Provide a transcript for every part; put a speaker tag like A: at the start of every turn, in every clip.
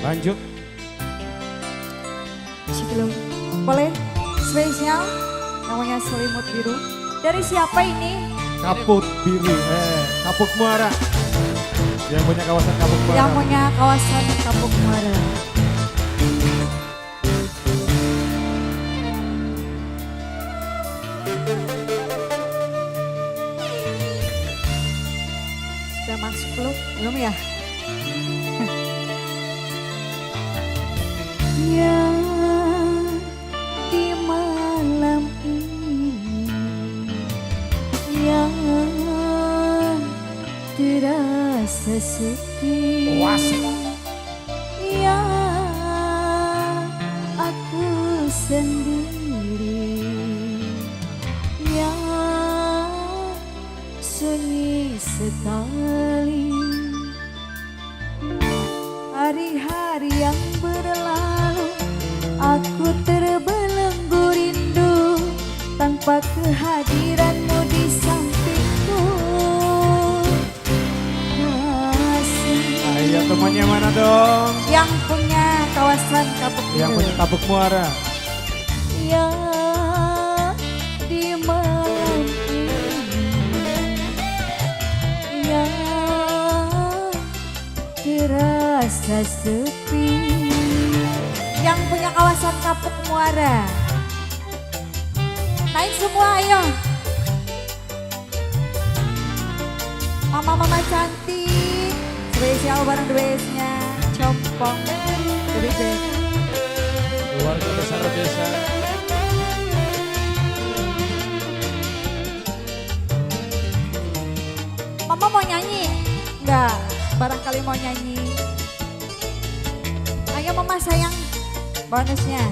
A: Lanjut.
B: Sebelum boleh spesial namanya selimut biru. Dari siapa ini?
A: Kapuk Biru, Kapuk Muara. Yang punya kawasan Kapuk Muara.
B: Yang punya kawasan Kapuk Muara. Sudah masuk belum ya? Yang di malam ini yang terasa sepi, yang aku sendiri, yang sunyi sekali. Hari-hari yang berlalu, aku terbelenggu rindu tanpa kehadiranmu di sampingku. Kasih.
A: Ayo temannya mana dong?
B: Yang punya kawasan Kapuk Biru.
A: Yang punya Kapuk Muara.
B: Yang di malam ini, yang terasa sepi. Yang punya kawasan Kapuk Muara. Naik semua ayo. Mama-mama cantik. Spesial bareng duetnya. Compong. Gede.
A: Keluarga besar desa.
B: Mama mau nyanyi? Enggak. Barangkali mau nyanyi. Ayo mama sayang. Bonusnya.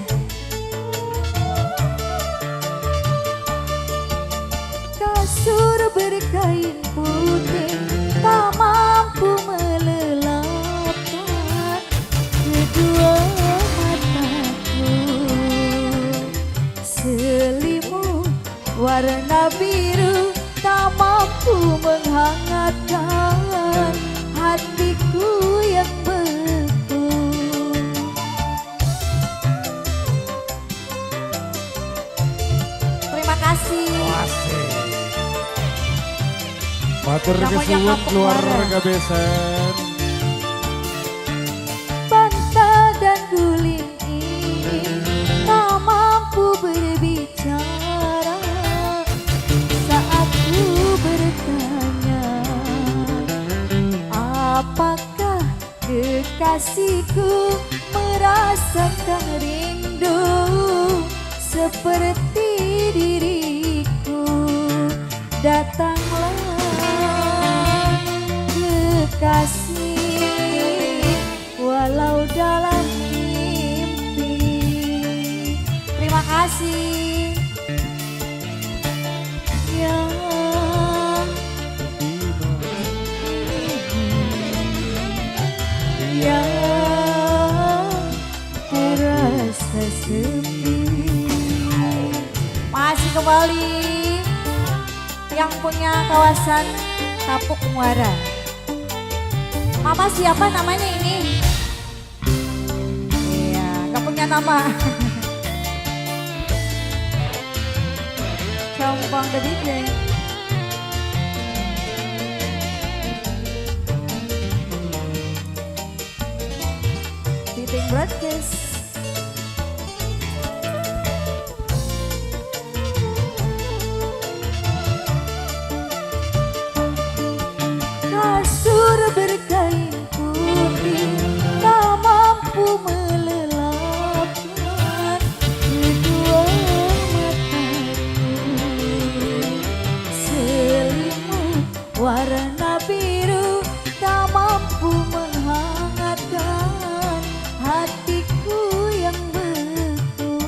B: Kasur berkain putih tak mampu melelapkan kedua mataku. Selimut warna biru tak mampu menghangatkan hatiku yang beku. Terima kasih.
A: Matur kesuwun keluarga besan.
B: Bantal dan guling ini tak mampu berbicara saat ku bertanya, apakah kekasihku merasakan rindu seperti diriku. Datanglah kekasih walau dalam mimpi. Terima kasih. Yang terasa sepi. Masih kembali yang punya kawasan Kapuk Muara. Mama siapa namanya ini? Iya, gak punya nama. Compong the Big Bang. Titing Broadcast. Kasur berkain putih tak mampu melelapkan kedua mataku. Selimut warna biru tak mampu menghangatkan hatiku yang beku.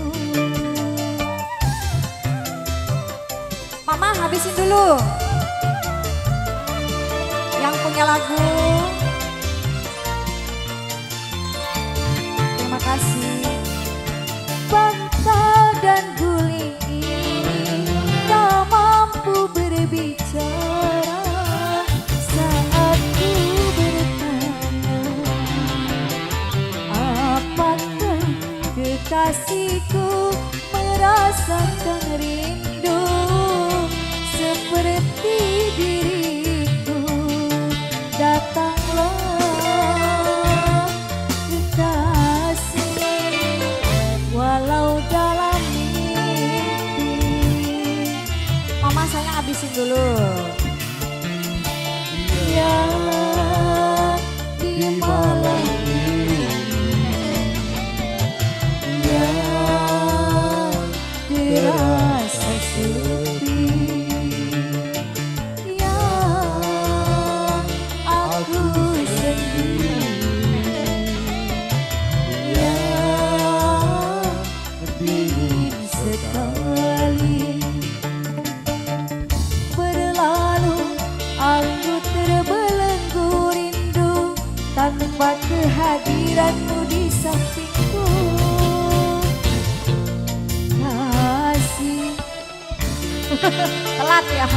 B: Mama habisin dulu. Yang punya lagu, terima kasih. Bantal dan guling ini tak mampu berbicara saat ku bertanya, kekasihku merasakan rindu seperti diriku. Datanglah kekasih walau dalam mimpi. Mama sayang habisin dulu. Ya di malam ini yang terasa sepi, yang aku sendiri, yang dingin sekali. Berlalu aku terbelenggu rindu tanpa kehadiranmu di sampingku. Kasih. Telat ya.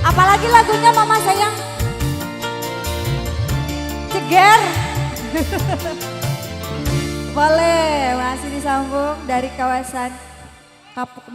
B: Apalagi lagunya mama sayang. Ceger. Boleh masih disambung dari kawasan Kapuk.